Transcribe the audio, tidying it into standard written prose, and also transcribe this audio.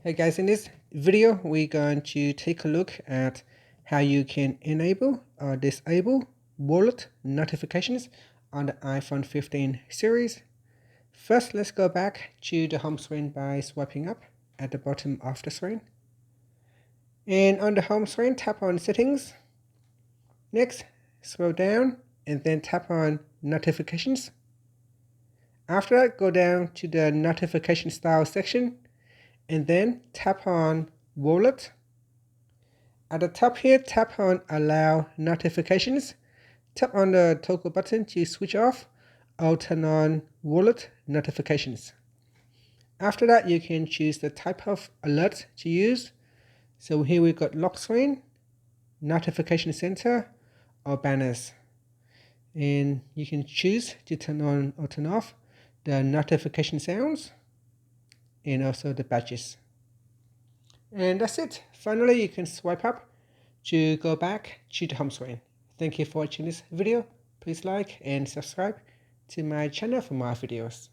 Hey guys, in this video we're going to take a look at how you can enable or disable wallet notifications on the iPhone 15 series. First, let's go back to the home screen by swiping up at the bottom of the screen. And on the home screen, tap on Settings. Next, scroll down and then tap on Notifications. After that, go down to the Notification Style section and then tap on Wallet. At the top here, tap on Allow Notifications. Tap on the toggle button to switch off or turn on wallet notifications. After that, you can choose the type of alert to use. So here we've got lock screen, notification center, or banners. And you can choose to turn on or turn off the notification sounds and also the badges. And that's it. Finally, you can swipe up to go back to the home screen. Thank you for watching this video. Please like and subscribe to my channel for more videos.